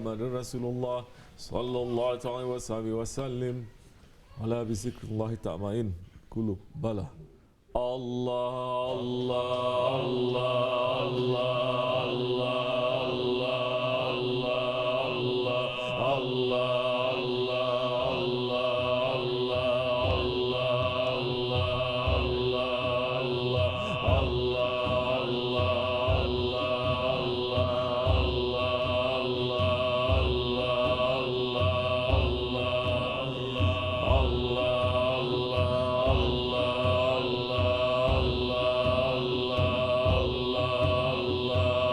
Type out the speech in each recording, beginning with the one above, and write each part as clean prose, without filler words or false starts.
محمد رسول الله صلى الله عليه وسلم على بذكر الله تطمئن قلوب بلى الله الله الله الله الله الله الله Allah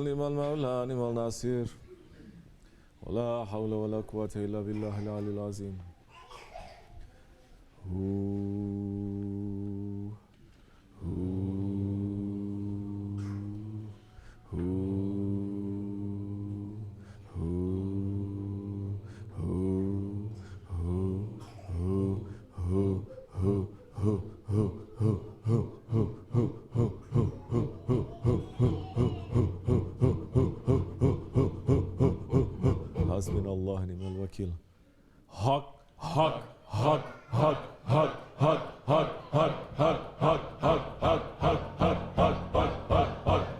نعم المولى نعم الناصر ولا حول ولا قوة إلا بالله العلي العظيم. حسبنا الله نعم الوكيل. حق حق حق حق حق حق حق حق حق حق حق حق حق حق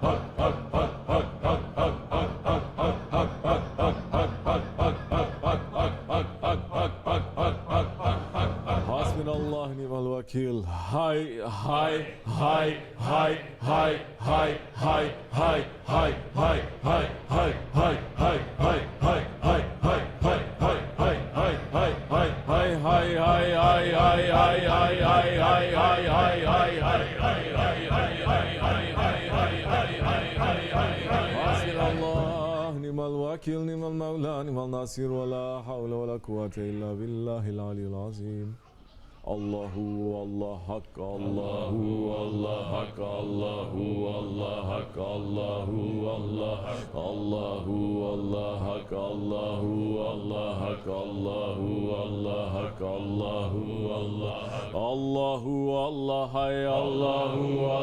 حسبنا الله نعم الوكيل. هاي هاي هاي هاي هاي هاي هاي هاي هاي هاي هاي هاي هاي هاي هاي هاي هاي هاي نعم الوكيل نعم المولى نعم الناصر ولا حول ولا قوة إلا بالله العلي العظيم. الله الله حق الله الله حق الله الله حق الله الله الله الله حق الله الله حق الله الله حق الله الله الله الله حي الله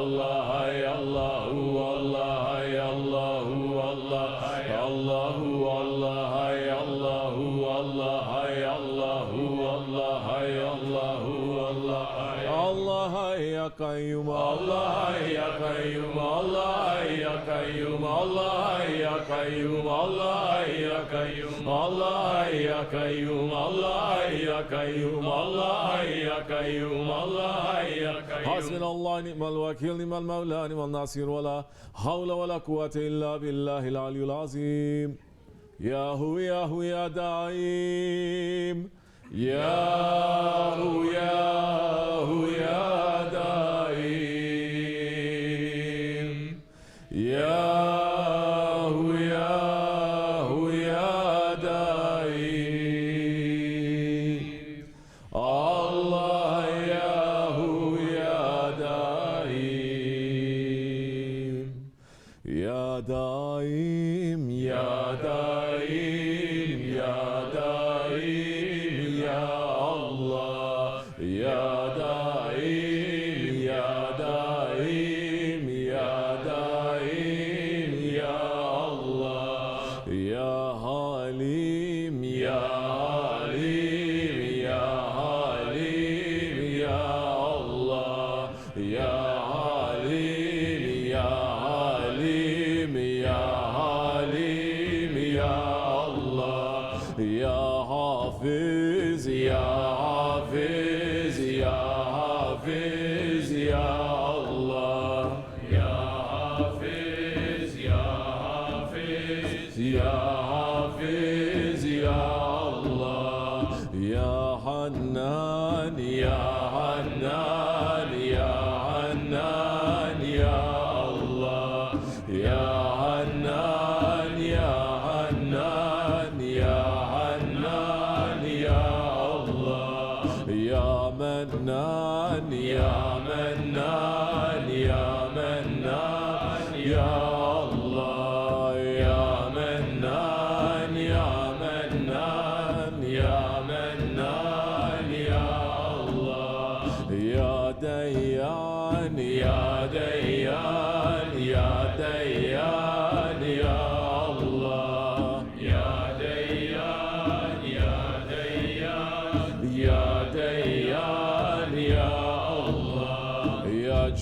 الله حي الله الله حي الله الله الله الله حي الله الله حي الله الله حي الله الله يا قيوم الله يا قيوم الله يا قيوم الله يا قيوم الله يا قيوم الله يا قيوم الله يا قيوم الله يا قيوم الله يا قيوم. حسبنا الله نعم الوكيل نعم المولى نعم الناصر ولا حول ولا قوة إلا بالله العلي العظيم. يا هو يا هو يا دايم ياهو ياهو يا دايم ياهو ياهو يا دايم الله ياهو يا دايم يا دايم يا دايم يا دايم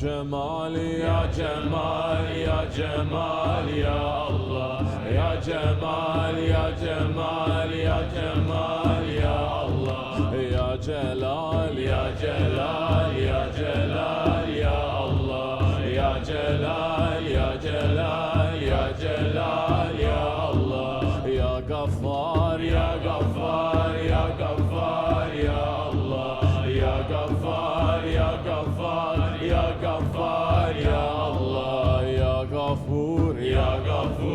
جمال يا جمال يا جمال يا الله يا جمال يا جمال يا جمال يا الله يا جلال يا جلال يا جلال يا الله يا جلال يا جلال يا جلال يا الله يا غفار يا غفار يا غفار يا الله يا غفار يا غفار يا غفار يا الله يا غفور يا غفور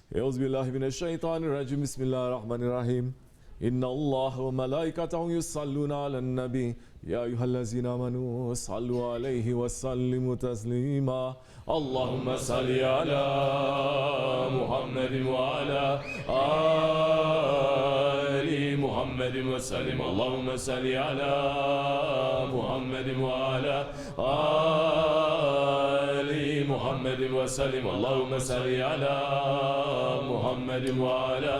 أعوذ بالله من الشيطان الرجيم بسم الله الرحمن الرحيم إن الله وملائكته يصلون على النبي يا أيها الذين آمنوا صلوا عليه وسلموا تسليما اللهم صل على محمد وعلى آل محمد وسلم اللهم صل على محمد وعلى آل محمد وسلم اللهم صل على محمد وعلى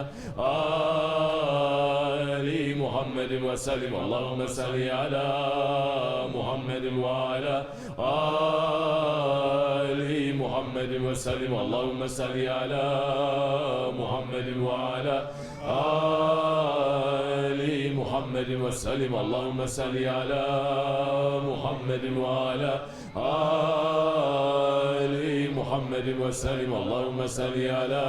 آل محمد وسلم اللهم صل على محمد وعلى آل محمد وسلم اللهم صل على محمد وعلى آل محمد وسلم اللهم صل على محمد وعلى آل محمد وسلم اللهم صل على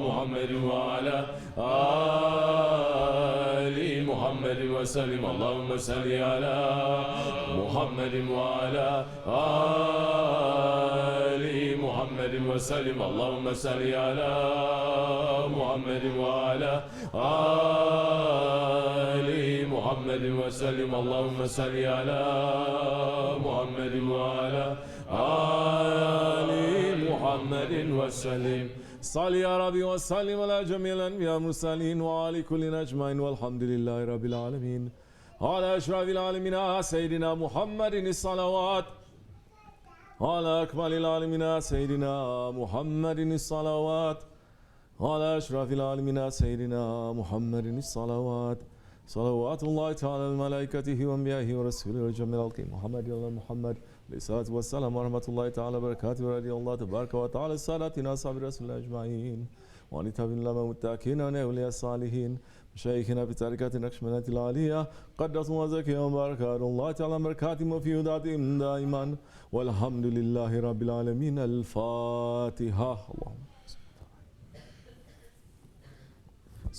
محمد وعلى آل محمد وسلم اللهم صل على محمد وعلى آل محمد وسلم اللهم صل على محمد وعلى آل محمد وسلم اللهم صل على محمد وعلى آل محمد وسلم صل يا ربي وسلم على جميع الأنبياء والمرسلين وعلى كل أجمعين والحمد لله رب العالمين على أشرف العالمين سيدنا محمد الصلوات على أكمل العالمين سيدنا محمد الصلوات على أشرف العالمين سيدنا محمد الصلوات صلوات الله تعالى الملائكته وأنبيائه ورسوله وجميع الخلق محمد محمد عليه الصلاة والسلام ورحمة الله تعالى وبركاته ورضي الله تبارك وتعالى سادتنا أصحاب رسول الله أجمعين وعن تابعين لهم متقين وأولياء الصالحين مشايخنا في تركات النقشبندية العالية قدسوا وزكيهم وبركات الله تعالى بركاتهم وفي هداتهم دائما والحمد لله رب العالمين الفاتحة اللهم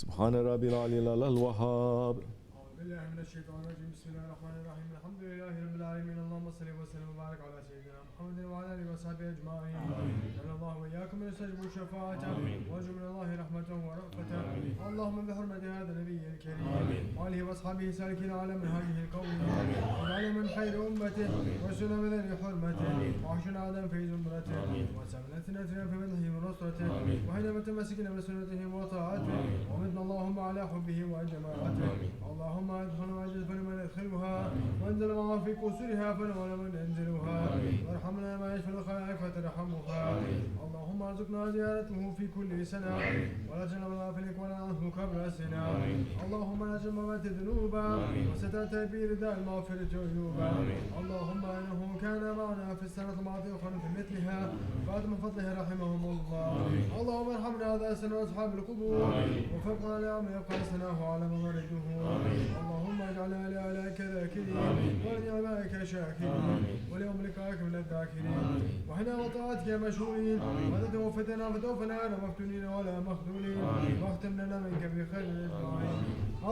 سبحان ربي العلي الوهاب أعوذ بالله من الشيطان الرجيم بسم الله الرحمن الرحيم الحمد لله رب العالمين اللهم صل وسلم وبارك على سيدنا محمد وعلى آله وصحبه أجمعين جعل الله وإياكم من يستجيب شفاعته وارجو من الله رحمته ورأفته اللهم بحرمة هذا النبي الكريم وآله وأصحابه سالكين على منهجه القوي واجعل من خير أمته وارسلنا بذل حرمته وعشنا عدم في زمرته وسمنتنا في فضله ونصرته وحين متمسكنا بسنته وطاعته ومتنا اللهم على حبه وجماعته اللهم ادخلنا واجد فلمن يدخلها وانزل معه في قصورها فلمن ينزلها وارحمنا ما يشفى الخلائق فترحمها اللهم ارزقنا زيارته في كل سنه ولا تجعلنا في ولا عنه قبل سنه اللهم لا تجمعت ذنوبا وستاتي برداء المغفره عيوبا اللهم انه كان معنا في السنه الماضيه وخلف في مثلها بعد من فضله رحمهم الله اللهم ارحمنا هذا سنه اصحاب القبور وفقنا لعمل يبقى سناه على مغرده اللهم اجعلنا لآلائك ذاكرين ولنعمائك شاكرين ولأملكائك من الذاكرين وحنا وطاعتك مشهورين وتتوفتنا فتوفنا غير مفتونين ولا مخذولين واختم لنا منك بخير اجمعين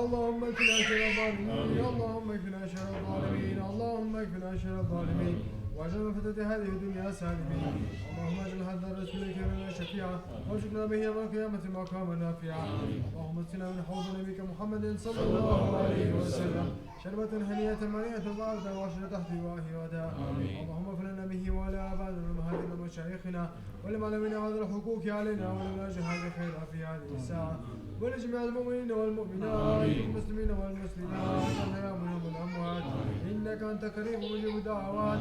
اللهم اكفنا شر الظالمين اللهم اكفنا شر الظالمين اللهم اكفنا شر الظالمين واجعل فتاة هذه الدنيا سالمين اللهم اجعل هذا الرسول الكريم شفيعا وارزقنا به يوم القيامة مقاما نافعا اللهم اسقنا من حوض نبيك محمد صلى الله عليه وسلم شربة هنيئة مريئة ضارة واشرة تحت واهودا اللهم اغفر لنا به وعلى آبائنا وأمهاتنا ومشايخنا ولمعلمنا هذا الحقوق علينا ولنا جهاد خير في هذه الساعة ولجميع المؤمنين والمؤمنات والمسلمين والمسلمات الأحياء منهم والأموات إنك أنت قريب مجيب الدعوات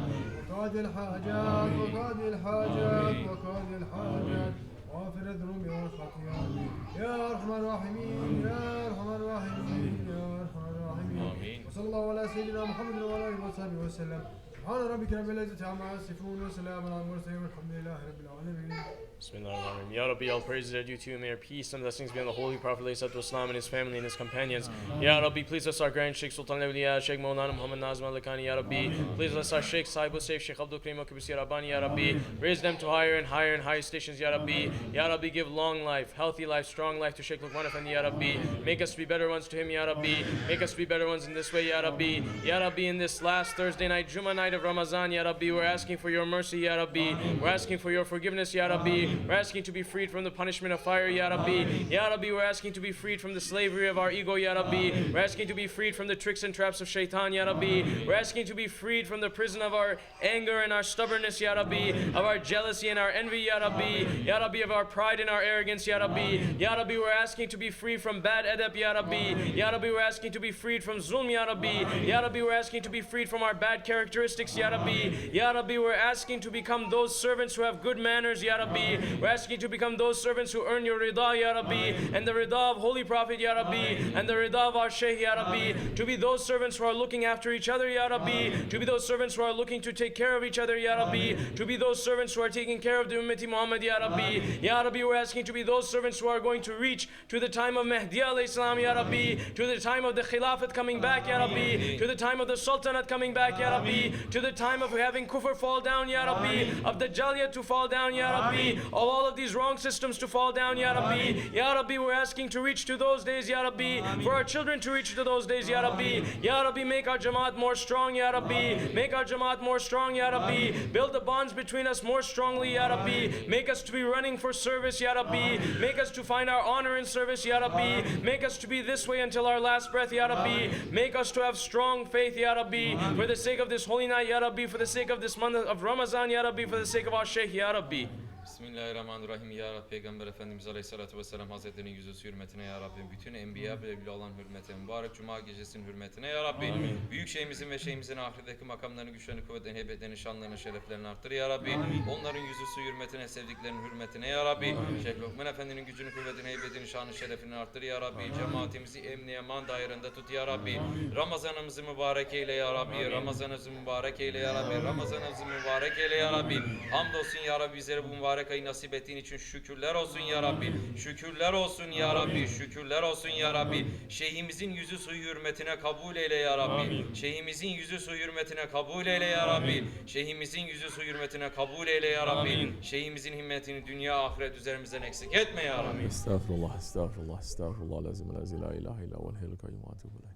وقاضي الحاجات وقاضي الحاجات وقاضي الحاجات وغافر الذنوب والخطيئات يا أرحم الراحمين يا أرحم الراحمين يا أرحم الراحمين وصلى الله على سيدنا محمد وعلى آله وصحبه وسلم سبحان ربك رب العزة عما يصفون وسلام على المرسلين والحمد لله رب العالمين. Bismillahirrahmanirrahim. Ya Rabbi, all praises are due to you. May our peace and blessings be on the Holy Prophet Islam and his family and his companions. Ya Rabbi, please bless our Grand Sheikh Sultan Awliya, Sheikh Maulana Muhammad Nazim Al-Lakani. Ya Rabbi, please bless our Sheikh Sahib Saif, Sheikh Abdul Karim Al-Kabisi Rabbani. Ya Rabbi, raise them to higher and higher and higher stations. Ya Rabbi, Ya Rabbi, give long life, healthy life, strong life to Sheikh Luqman Effendi. Ya Rabbi, make us to be better ones to him. Ya Rabbi, make us to be better ones in this way. Ya Rabbi, Ya Rabbi, in this last Thursday night, Jummah night of Ramadan. Ya Rabbi, we're asking for your mercy. Ya Rabbi, we're asking for your forgiveness. Ya Rabbi, Rabbi. We're asking to be freed from the punishment of fire, Ya Rabbi. Ya Rabbi, we're asking to be freed from the slavery of our ego, Ya Rabbi. We're asking to be freed from the tricks and traps of shaitan, Ya Rabbi. We're asking to be freed from the prison of our anger and our stubbornness, Ya Rabbi, of our jealousy and our envy, Ya Rabbi, Ya Rabbi, of our pride and our arrogance, Ya Rabbi. Ya Rabbi, we're asking to be free from bad adab, Ya Rabbi. Ya Rabbi, we're asking to be freed from zulm, Ya Rabbi. Ya Rabbi, we're asking to be freed from our bad characteristics, Ya Rabbi. Ya Rabbi, we're asking to become those servants who have good manners, Ya Rabbi. We're asking to become those servants who earn your rida, Ya Rabbi, and the rida of Holy Prophet, Ya Rabbi, and the rida of our Shaykh, Ya Rabbi. To be those servants who are looking after each other, Ya Rabbi. To be those servants who are looking to take care of each other, Ya Rabbi. To be those servants who are taking care of the Ummati Muhammad, Ya Rabbi. Ya Rabbi, we're asking to be those servants who are going to reach to the time of Mahdi alayhi salam, Ya Rabbi, to the time of the Khilafat coming back, Ya Rabbi, to the time of the Sultanate coming back, Ya Rabbi, to the time of having Kufr fall down, Ya Rabbi, of the Jaliyat to fall down, Ya Rabbi, of all of these wrong systems to fall down, Ya Rabbi. Ya Rabbi, we're asking to reach to those days, Ya Rabbi, for our children to reach to those days, Ya Rabbi. Ya Rabbi, make our Jamaat more strong, Ya Rabbi. Make our Jamaat more strong, Ya Rabbi. Build the bonds between us more strongly, Ya Rabbi. Make us to be running for service, Ya Rabbi. Make us to find our honor in service, Ya Rabbi. Make us to be this way until our last breath, Ya Rabbi. Make us to have strong faith, Ya Rabbi. For the sake of this holy night, Ya Rabbi. For the sake of this month of Ramazan, Ya Rabbi. For the sake of our Shaykh, Ya Rabbi. Bismillahirrahmanirrahim. Ya Rabbi, Peygamber Efendimiz Aleyhisselatü Vesselam Hazretleri'nin yüzü hürmetine Ya Rabbi. Bütün enbiya ve evliya olan hürmetine, mübarek cuma gecesinin hürmetine Ya Rabbi. Büyük şeyhimizin ve şeyhimizin ahiretteki makamlarını, güçlerini, kuvvetlerini, heybetlerini, şanlarını, şereflerini arttır Ya Rabbi. Onların yüzü hürmetine, sevdiklerinin hürmetine Ya Rabbi. Şeyh Lokman Efendi'nin gücünü, kuvvetini, heybetini, şanını, şerefini arttır Ya Rabbi. Cemaatimizi emni eman dairinde tut Ya Rabbi. Ramazanımızı mübarek eyle Ya Rabbi. Ramazanımızı mübarek eyle Ya Rabbi. Ramazanımızı mübarek eyle Ya Rabbi. Hamdolsun Ya Rabbi, bizlere bu mübarek ayı nasip ettiğin için şükürler olsun Ya Rabbi. Şükürler olsun Ya Rabbi. Şükürler olsun Ya Rabbi. Şeyhimizin yüzü suyu hürmetine kabul eyle Ya Rabbi. Şeyhimizin yüzü suyu hürmetine kabul eyle Ya Rabbi. Şeyhimizin yüzü suyu hürmetine kabul eyle Ya Rabbi. Şeyhimizin himmetini dünya ahiret üzerimizden eksik etme Ya Rabbi. Estağfurullah, estağfurullah, estağfurullah. Lazım la ilahe illa huvel hayyul kayyum ve etûbü ileyh.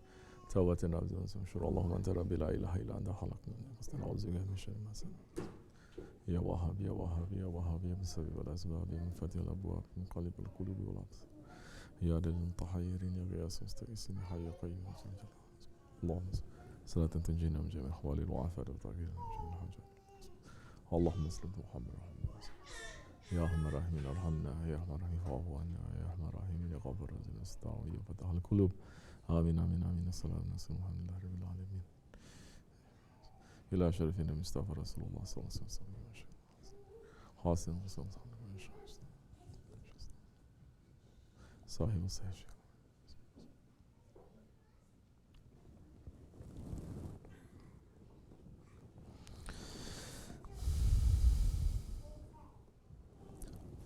Tevbeten abdûn semşur. Allahümme ente rabbi la ilahe illa ente halakna. Nesta'ûzu bike min şerri mâ sanâ. يا وهاب يا وهاب يا وهاب يا مسبب الأسباب يا منفتح الأبواب من قلب القلوب والأبصار يا دل المتحيرين يا غياث مستغيثين يا حي قيوم ذو الجلال اللهم صلاة تنجينا من جميع الأحوال والعافية وتغفر من جميع الحاجات اللهم صل محمد يا أرحم الراحمين ارحمنا يا أرحم الراحمين فاعف عنا يا أرحم الراحمين يا غفور الذين استطاعوا يا فتح القلوب آمين آمين آمين الصلاة والسلام على الله رب العالمين إلى شرف النبي مصطفى رسول الله صلى الله عليه وسلم حاصل وصلى صاحب الصحيح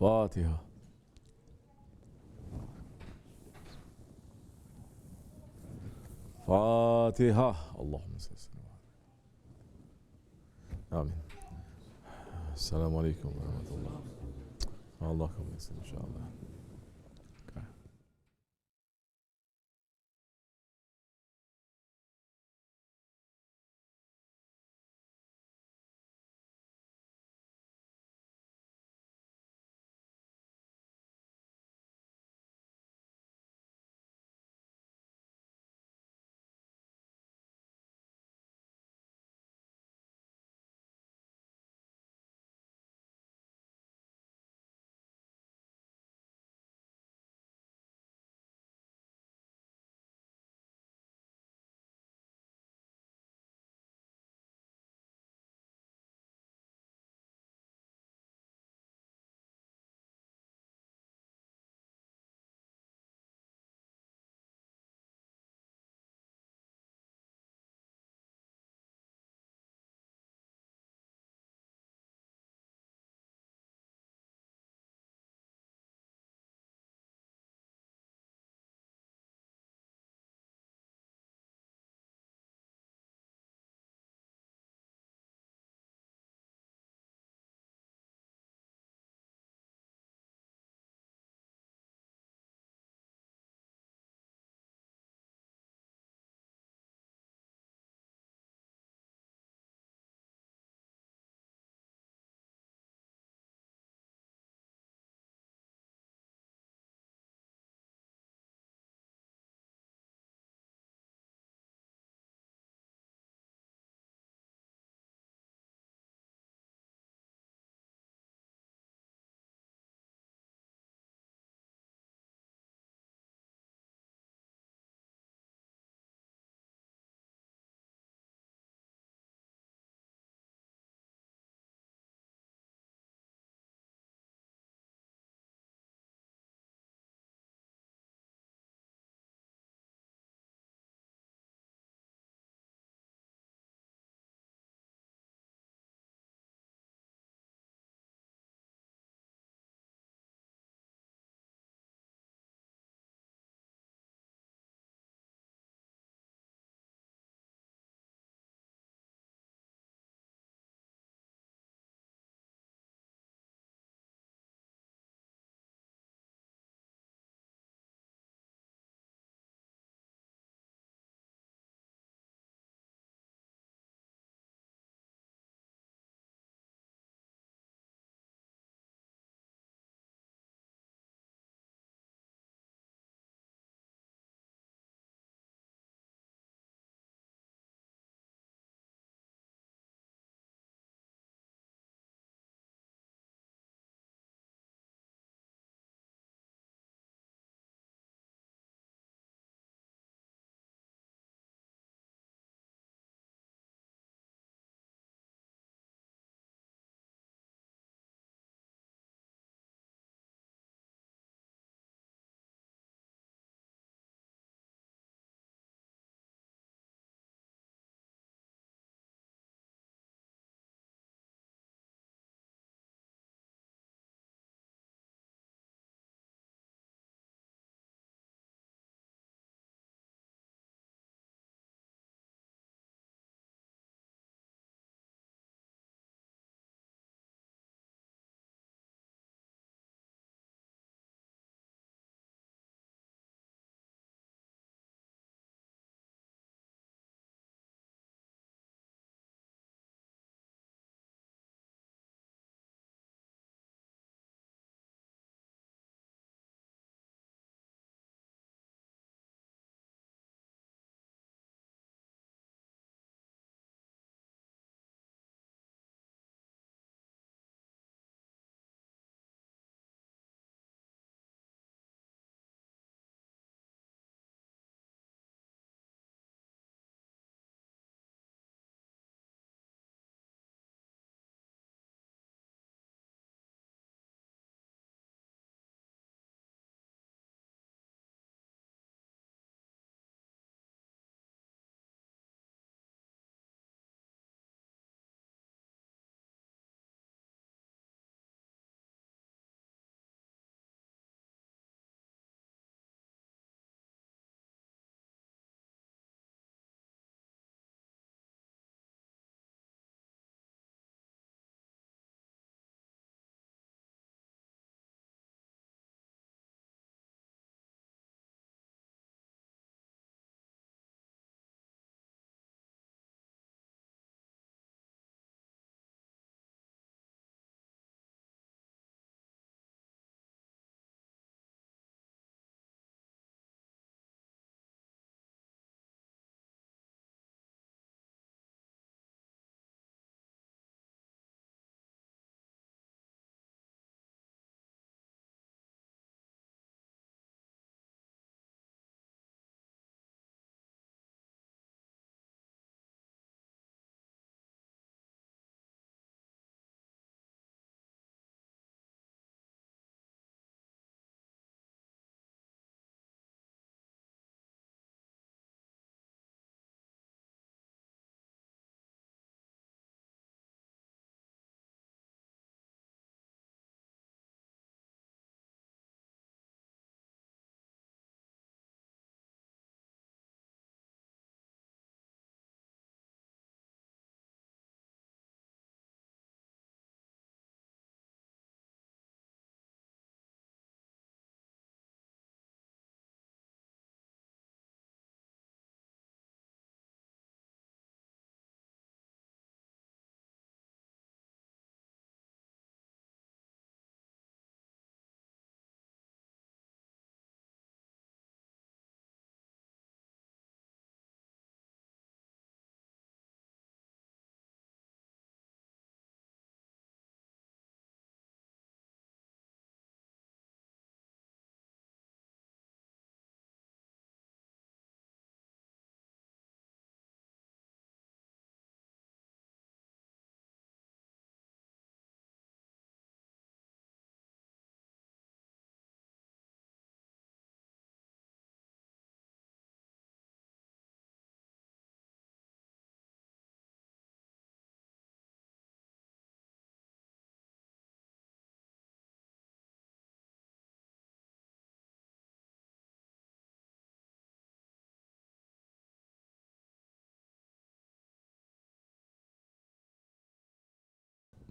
فاتحة فاتحة اللهم صل وسلم آمين. السلام عليكم ورحمة الله. الله kabul etsin inşallah.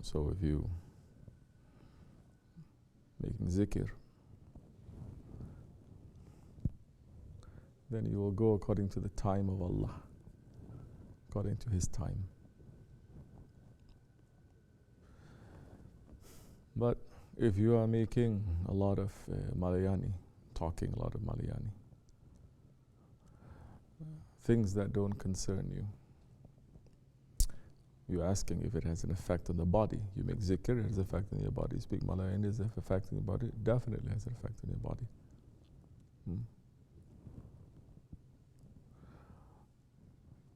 So if you making zikr, then you will go according to the time of Allah, according to His time. But if you are making a lot of Malayani, talking a lot of Malayani, things that don't concern you, you're asking if it has an effect on the body. You make zikr, it has an effect on your body. You speak Malayani, it has an effect on your body. It definitely has an effect on your body.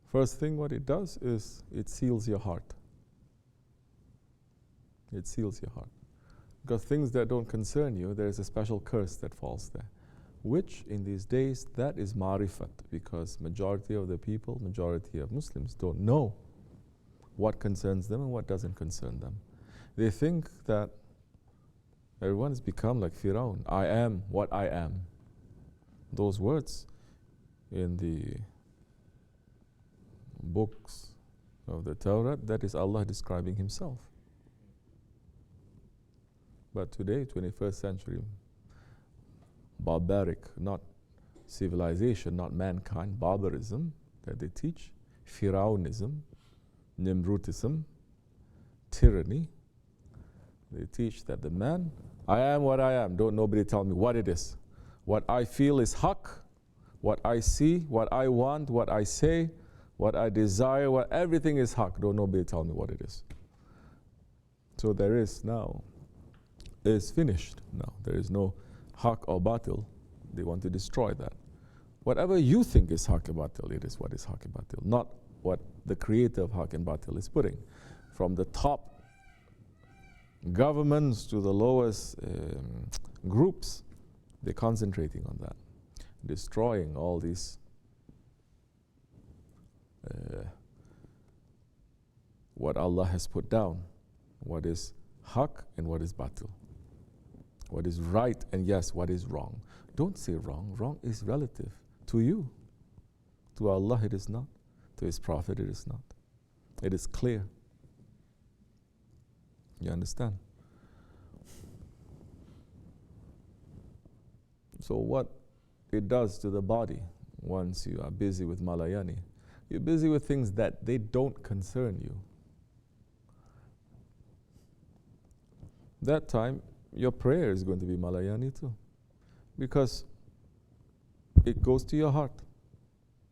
First thing what it does is it seals your heart. It seals your heart. Because things that don't concern you, there is a special curse that falls there. Which in these days, that is marifat, because majority of the people, majority of Muslims don't know what concerns them and what doesn't concern them. They think that everyone has become like Firaun. I am what I am. Those words in the books of the Torah, that is Allah describing Himself. But today, 21st century, barbaric, not civilization, not mankind, barbarism that they teach, Firaunism, Nimrutism, tyranny. They teach that the man, I am what I am, don't nobody tell me what it is. What I feel is haqq, what I see, what I want, what I say, what I desire, what everything is haqq, don't nobody tell me what it is. So there is now, is finished now. There is no haqq or batil. They want to destroy that. Whatever you think is haqq and batil, it is what is haqq and batil, not what the creator of haqq and batil is putting. From the top governments to the lowest groups, they're concentrating on that, destroying all these what Allah has put down, what is haqq and what is batil, what is right and yes, what is wrong. Don't say wrong. Wrong is relative to you. To Allah it is not. To His Prophet it is not. It is clear. You understand? So what it does to the body once you are busy with Malayani, you're busy with things that they don't concern you. That time, your prayer is going to be Malayani too. Because it goes to your heart.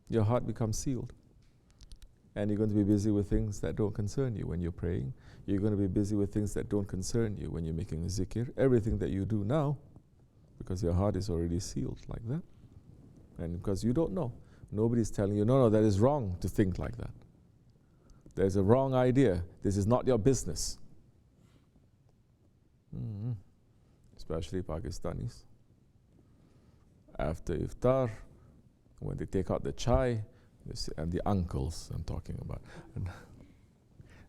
Your heart becomes sealed. And you're going to be busy with things that don't concern you when you're praying. You're going to be busy with things that don't concern you when you're making a zikr. Everything that you do now, because your heart is already sealed like that. And because you don't know. Nobody's telling you, no, that is wrong to think like that. There's a wrong idea. This is not your business. Especially Pakistanis. After iftar, when they take out the chai, and the uncles I'm talking about. And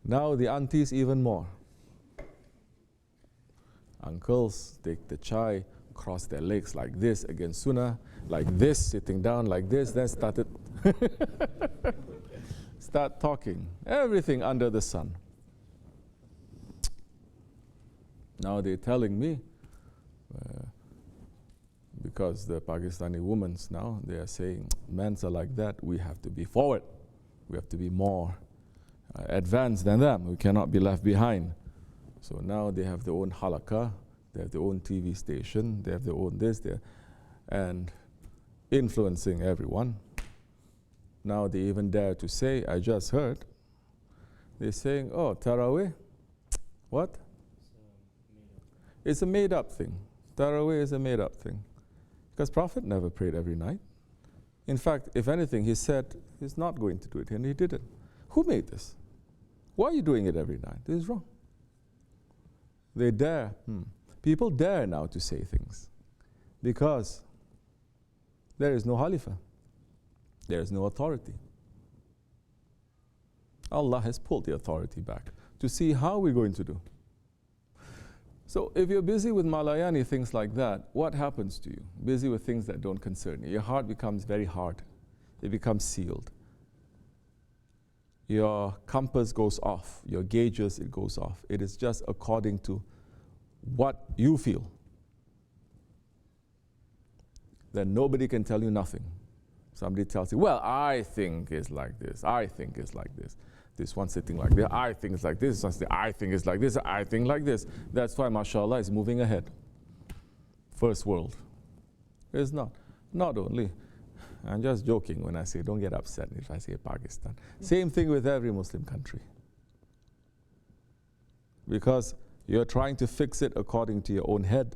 now the aunties even more. Uncles take the chai, cross their legs like this against sunnah, like this, sitting down like this, then start talking. Everything under the sun. Now they're telling me, because the Pakistani women now, they are saying, men are like that, we have to be forward. We have to be more advanced than them. We cannot be left behind. So now they have their own halakha, they have their own TV station, they have their own this, and influencing everyone. Now they even dare to say, I just heard, they're saying, oh, Taraweeh, what? It's a made-up thing. Taraweeh is a made-up thing. Because Prophet never prayed every night. In fact, if anything, he said he's not going to do it, and he didn't. Who made this? Why are you doing it every night? This is wrong. They dare. People dare now to say things because there is no Khalifa. There is no authority. Allah has pulled the authority back to see how we're going to do. So if you're busy with Malayani, things like that, what happens to you? Busy with things that don't concern you. Your heart becomes very hard. It becomes sealed. your compass goes off, your gauges, it goes off. It is just according to what you feel. Then nobody can tell you nothing. Somebody tells you, well, I think it's like this, I think it's like this. This one sitting like this, I think it's like this, I think it's like this, I think like this. That's why, mashallah, is moving ahead. First world. It's not. Not only. I'm just joking when I say, don't get upset if I say Pakistan. Same thing with every Muslim country. Because you're trying to fix it according to your own head.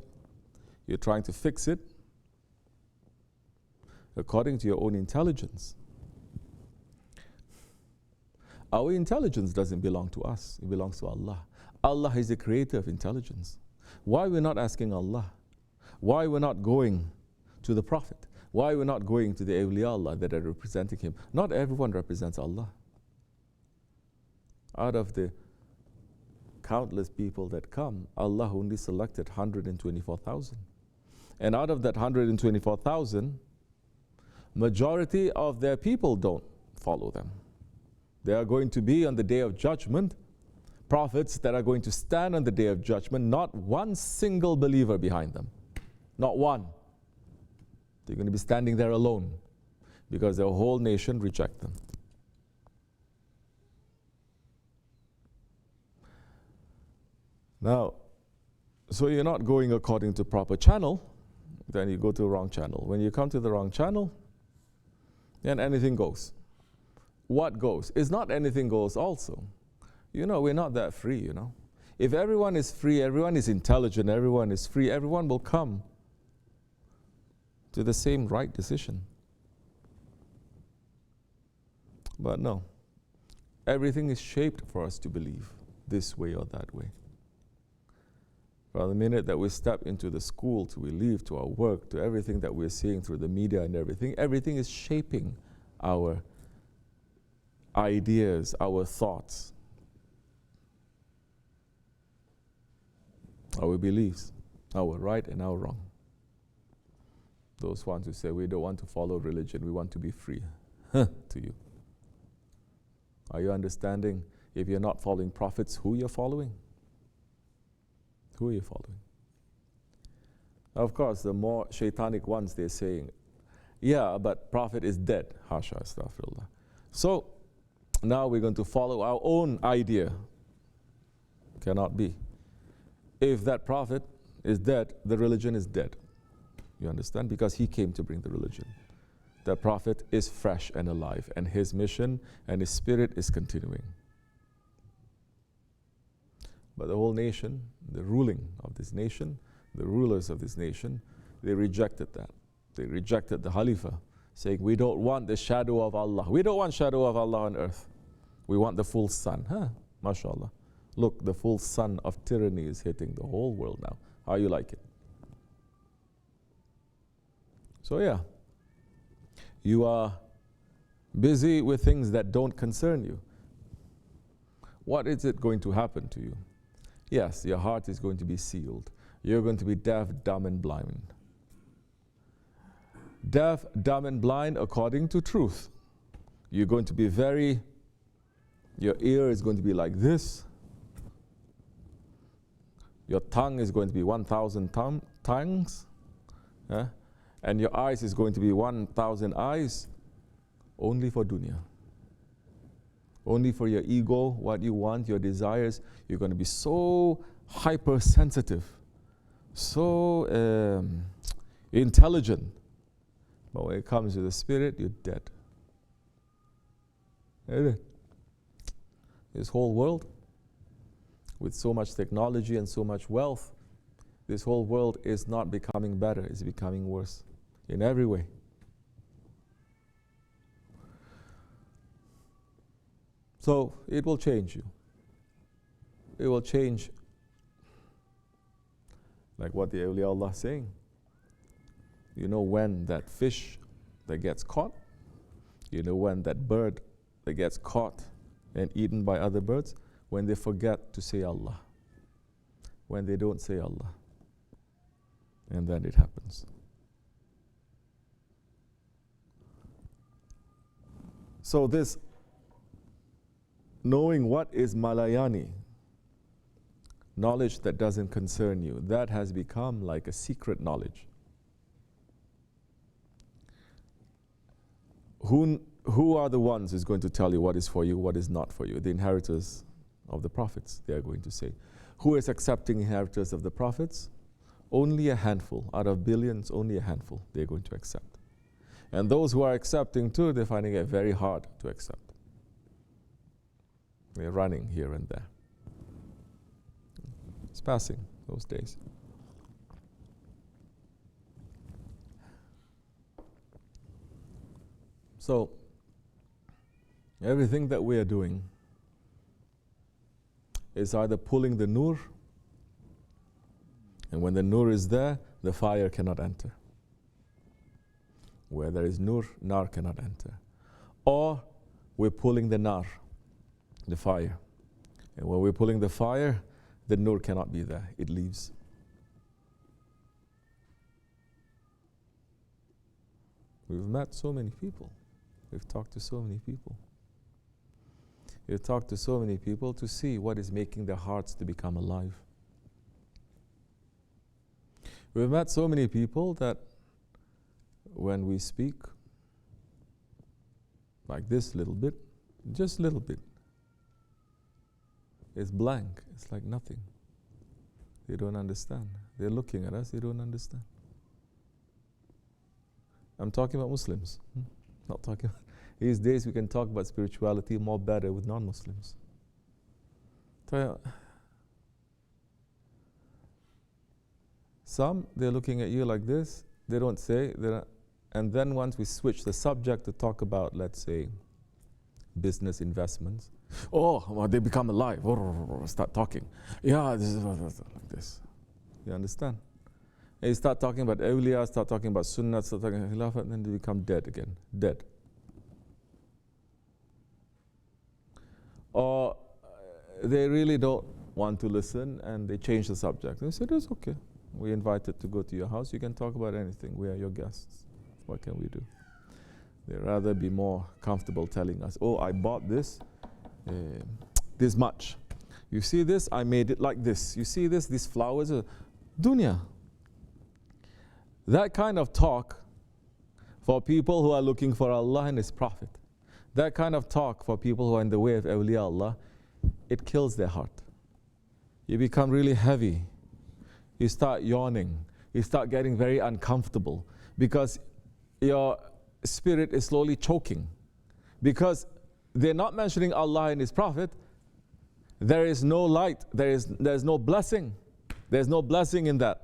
You're trying to fix it according to your own intelligence. Our intelligence doesn't belong to us. It belongs to Allah. Allah is the creator of intelligence. Why we're not asking Allah? Why we're not going to the Prophet? Why we're not going to the awliya Allah that are representing him? Not everyone represents Allah. Out of the countless people that come, Allah only selected 124,000. And out of that 124,000, majority of their people don't follow them. There are going to be on the day of judgment prophets that are going to stand on the day of judgment, not one single believer behind them. Not one. They're going to be standing there alone because their whole nation reject them. Now, so you're not going according to proper channel, then you go to the wrong channel. When you come to the wrong channel, then anything goes. What goes? It's not anything goes also. You know, we're not that free, you know. If everyone is free, everyone is intelligent, everyone is free, everyone will come to the same right decision. But no, everything is shaped for us to believe this way or that way. From the minute that we step into the school, to we leave, to our work, to everything that we're seeing through the media and everything is shaping our ideas, our thoughts, our beliefs, our right and our wrong. Those ones who say we don't want to follow religion, we want to be free. To you. Are you understanding? If you're not following prophets, who you're following? Who are you following? Of course, the more shaitanic ones, they're saying, yeah, but prophet is dead. Hasha, astaghfirullah. So, now we're going to follow our own idea. Cannot be. If that prophet is dead, the religion is dead. You understand? Because he came to bring the religion. The prophet is fresh and alive, and his mission and his spirit is continuing. But the whole nation, the ruling of this nation, the rulers of this nation, they rejected that. They rejected the Khalifa, saying, we don't want the shadow of Allah. We don't want shadow of Allah on earth. We want the full sun. MashaAllah. Look, the full sun of tyranny is hitting the whole world now. How you like it? So yeah, you are busy with things that don't concern you. What is it going to happen to you? Yes, your heart is going to be sealed. You're going to be deaf, dumb, and blind. Deaf, dumb, and blind according to truth. You're going to be your ear is going to be like this. Your tongue is going to be 1,000 tongues. And your eyes is going to be 1,000 eyes. Only for dunya. Only for your ego, what you want, your desires. You're going to be so hypersensitive, so intelligent. But when it comes to the spirit, you're dead. Isn't it? This whole world, with so much technology and so much wealth, this whole world is not becoming better, it's becoming worse in every way. So it will change you. It will change, like what the awliya Allah is saying. You know when that fish that gets caught, you know when that bird that gets caught and eaten by other birds, when they forget to say Allah, when they don't say Allah, and then it happens. So this knowing what is Malayani, knowledge that doesn't concern you, that has become like a secret knowledge. Who are the ones who's going to tell you what is for you, what is not for you? The inheritors of the prophets, they are going to say. Who is accepting inheritors of the prophets? Only a handful. Out of billions, only a handful they're going to accept. And those who are accepting too, they're finding it very hard to accept. They're running here and there. It's passing, those days. So, everything that we are doing is either pulling the nur, and when the nur is there, the fire cannot enter. Where there is nur, nar cannot enter. Or we're pulling the nar, the fire. And when we're pulling the fire, the nur cannot be there, it leaves. We've met so many people. We've talked to so many people. We've talked to so many people to see what is making their hearts to become alive. We've met so many people that when we speak, like this little bit, just a little bit, it's blank, it's like nothing. They don't understand. They're looking at us, they don't understand. I'm talking about Muslims. Not talking about, these days we can talk about spirituality more better with non-Muslims. Some, they're looking at you like this, they don't say, and then once we switch the subject to talk about, let's say, business investments, well, they become alive, start talking. Yeah, this is like this. You understand? And you start talking about awliya, start talking about sunnah, start talking about khilafah, and then they become dead again, dead. Or they really don't want to listen and they change the subject. They said, it's okay. We're invited to go to your house. You can talk about anything. We are your guests. What can we do? They'd rather be more comfortable telling us, oh, I bought this, this much. You see this? I made it like this. You see this? These flowers are dunya. That kind of talk for people who are looking for Allah and His Prophet, that kind of talk for people who are in the way of awliya Allah, it kills their heart. You become really heavy. You start yawning. You start getting very uncomfortable because your spirit is slowly choking. Because they're not mentioning Allah and His Prophet. There is no light. There's no blessing. There's no blessing in that.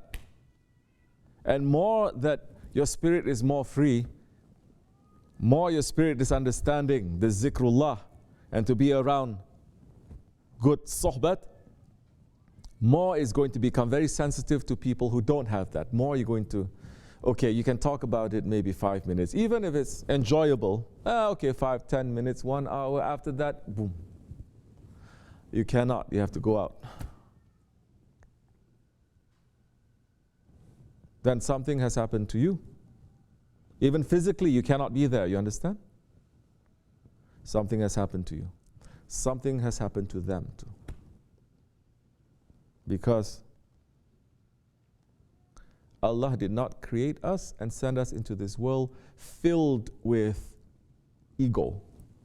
And more that your spirit is more free, more your spirit is understanding the zikrullah and to be around good sohbat, more is going to become very sensitive to people who don't have that. More you're going to, okay, you can talk about it maybe 5 minutes, even if it's enjoyable. Okay, 5, 10 minutes, 1 hour. After that, boom. You cannot, you have to go out. Then something has happened to you. Even physically, you cannot be there, you understand? Something has happened to you. Something has happened to them too. Because Allah did not create us and send us into this world filled with ego,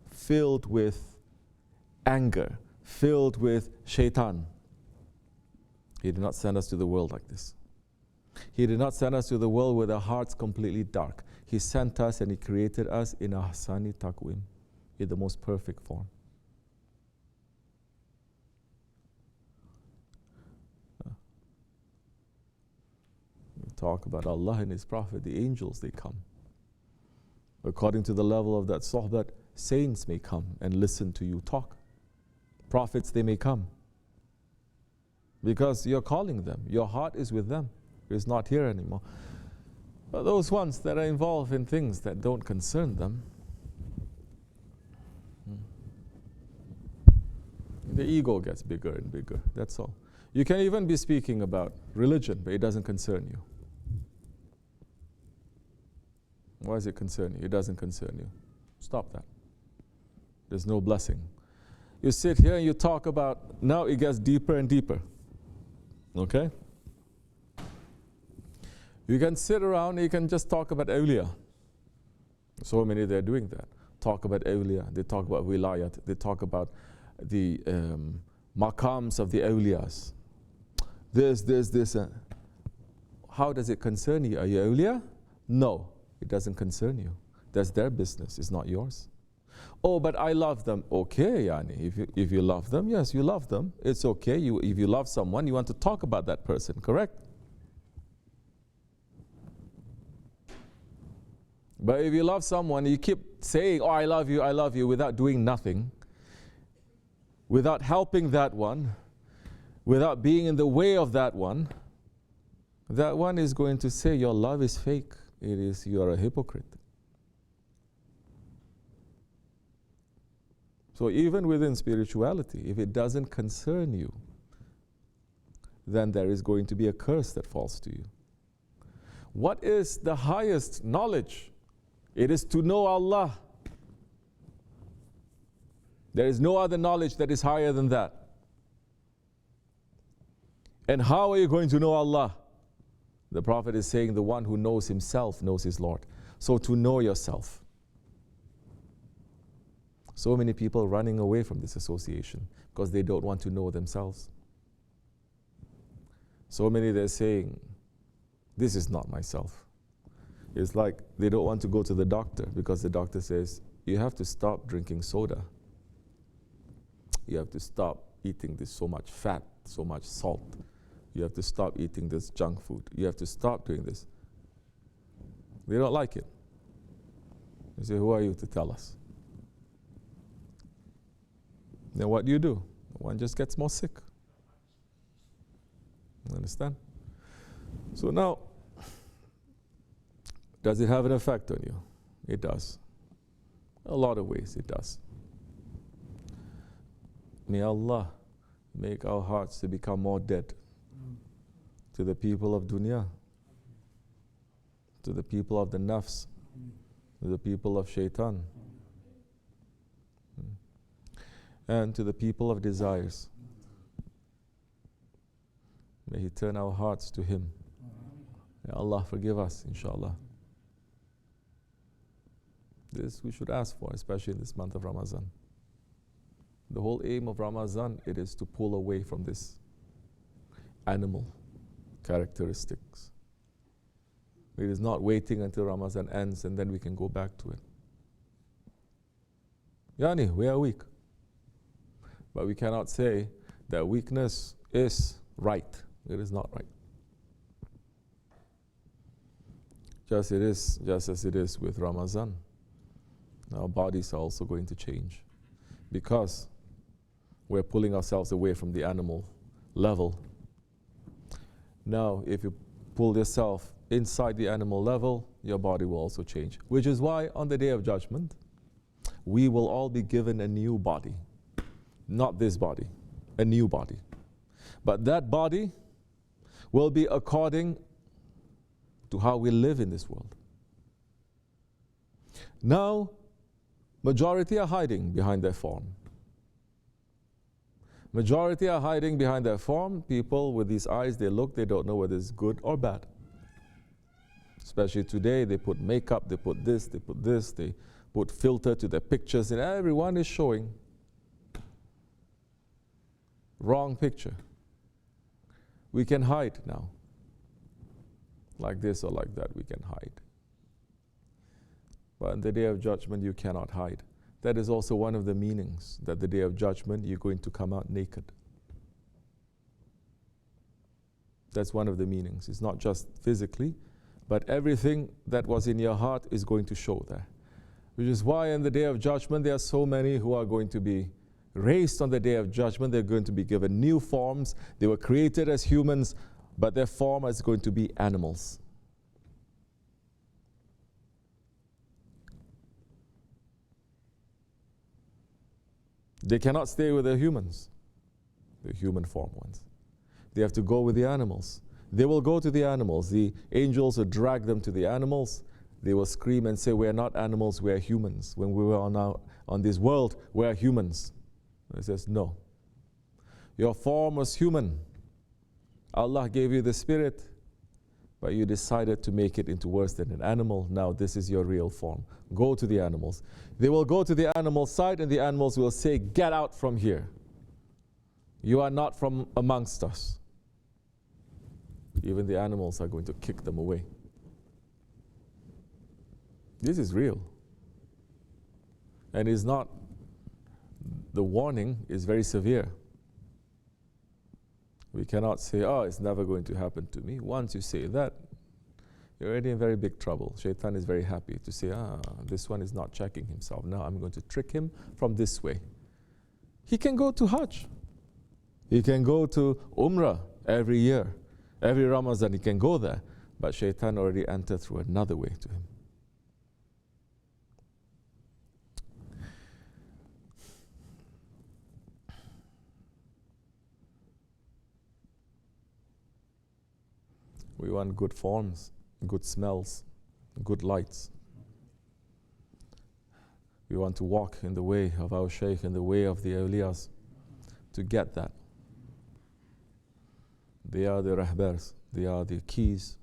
filled with anger, filled with shaitan. He did not send us to the world like this. He did not send us to the world with our hearts completely dark. He sent us and He created us in a Ahsani Taqwim, in the most perfect form. We talk about Allah and His Prophet, the angels, they come. According to the level of that sohbat, saints may come and listen to you talk. Prophets, they may come. Because you're calling them. Your heart is with them. It's not here anymore. But those ones that are involved in things that don't concern them, the ego gets bigger and bigger, that's all. You can even be speaking about religion, but it doesn't concern you. Why does it concern you? It doesn't concern you. Stop that. There's no blessing. You sit here and you talk about, now it gets deeper and deeper. Okay? You can sit around and you can just talk about awliya. So many they're doing that. Talk about awliya, they talk about wilayat, they talk about the maqams of the awliyas. This. How does it concern you? Are you awliya? No, it doesn't concern you. That's their business, it's not yours. Oh, but I love them. Okay, Yani, if you love them, yes, you love them. It's okay. If you love someone, you want to talk about that person, correct? But if you love someone, you keep saying, oh, I love you, without doing nothing, without helping that one, without being in the way of that one is going to say your love is fake. You are a hypocrite. So even within spirituality, if it doesn't concern you, then there is going to be a curse that falls to you. What is the highest knowledge? It is to know Allah. There is no other knowledge that is higher than that. And how are you going to know Allah? The Prophet is saying the one who knows himself knows his Lord. So to know yourself. So many people running away from this association because they don't want to know themselves. So many they're saying, this is not myself. It's like they don't want to go to the doctor because the doctor says, you have to stop drinking soda. You have to stop eating this so much fat, so much salt. You have to stop eating this junk food. You have to stop doing this. They don't like it. They say, who are you to tell us? Then what do? One just gets more sick. You understand? So now, does it have an effect on you? It does. A lot of ways it does. May Allah make our hearts to become more dead to the people of dunya, to the people of the nafs, to the people of shaitan, and to the people of desires. May He turn our hearts to Him. May Allah forgive us, inshallah. This we should ask for, especially in this month of Ramadan. The whole aim of Ramadan, it is to pull away from this animal characteristics. It is not waiting until Ramadan ends and then we can go back to it. Yani, we are weak. But we cannot say that weakness is right. It is not right. Just as it is with Ramadan. Our bodies are also going to change because we're pulling ourselves away from the animal level. Now, if you pull yourself inside the animal level, your body will also change. Which is why on the Day of Judgment, we will all be given a new body. Not this body, a new body. But that body will be according to how we live in this world. Now, majority are hiding behind their form. Majority are hiding behind their form. People with these eyes, they look, they don't know whether it's good or bad. Especially today, they put makeup, they put this, they put filter to their pictures, and everyone is showing wrong picture. We can hide now. Like this or like that, we can hide. But on the Day of Judgment, you cannot hide. That is also one of the meanings, that the Day of Judgment, you're going to come out naked. That's one of the meanings. It's not just physically, but everything that was in your heart is going to show there. Which is why on the Day of Judgment, there are so many who are going to be raised on the Day of Judgment. They're going to be given new forms. They were created as humans, but their form is going to be animals. They cannot stay with the humans, the human form ones. They have to go with the animals. They will go to the animals. The angels will drag them to the animals. They will scream and say, we are not animals, we are humans. When we were on this world, we are humans. He says, no. Your form was human. Allah gave you the spirit, but you decided to make it into worse than an animal. Now this is your real form. Go to the animals. They will go to the animal side, and the animals will say, get out from here. You are not from amongst us. Even the animals are going to kick them away. This is real. And is not, the warning is very severe. We cannot say, oh, it's never going to happen to me. Once you say that, you're already in very big trouble. Shaitan is very happy to say, this one is not checking himself. Now I'm going to trick him from this way. He can go to Hajj. He can go to Umrah every year. Every Ramadan he can go there. But Shaitan already entered through another way to him. We want good forms, good smells, good lights. We want to walk in the way of our Shaykh, in the way of the awliyas, to get that. They are the rahbars, they are the keys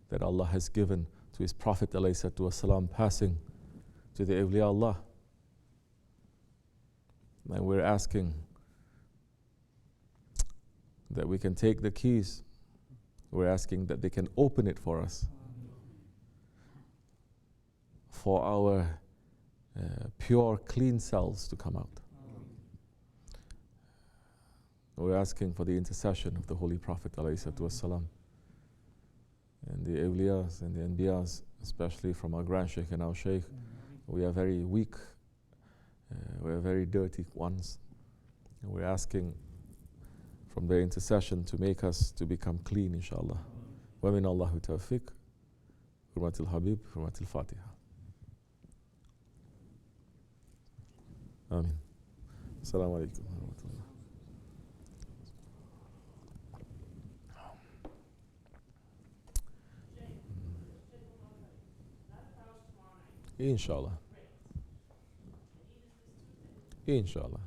that Allah has given to His Prophet ﷺ, passing to the awliya Allah. And we're asking that we can take the keys. We're asking that they can open it for us, for our pure, clean selves to come out. We're asking for the intercession of the Holy Prophet ﷺ and the awliyas and the anbiyas, especially from our Grand Shaykh and our Shaykh. We are very weak, we are very dirty ones, and we're asking from their intercession to make us to become clean, inshallah. Wa min Allahu tawfiq, hurmatil Habib, hurmatil Fatiha. Amin. Assalamu alaikum wa rahmatullah. Inshallah. Inshallah.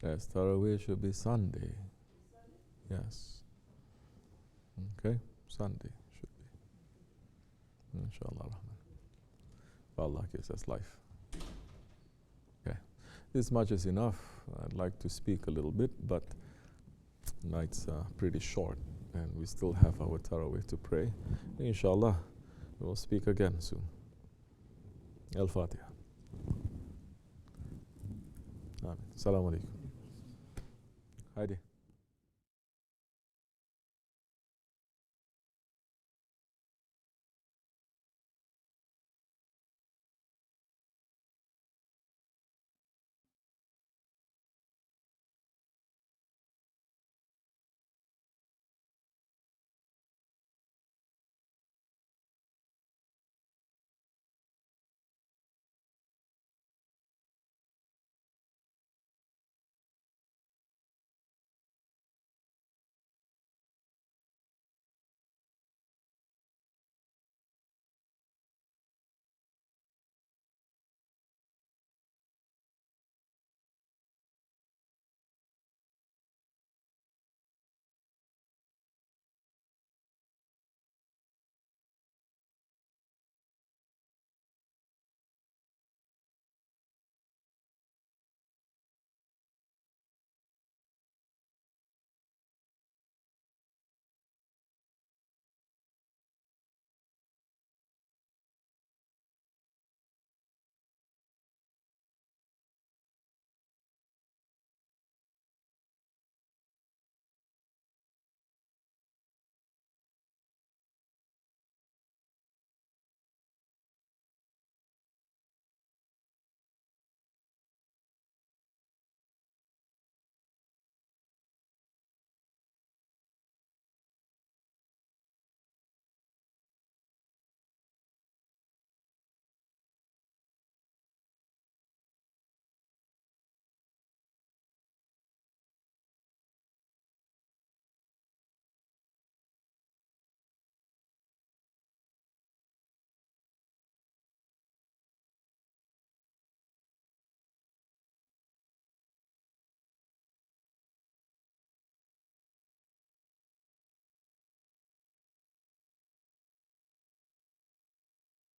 Yes, Taraweeh should be Sunday. Yes. Okay, Sunday should be. Inshallah Rahman. Allah gives us life. Okay. This much is enough. I'd like to speak a little bit, but night's pretty short and we still have our Taraweeh to pray. Inshallah, we will speak again soon. Al-Fatiha. Amen. Assalamu alaikum. Haydi.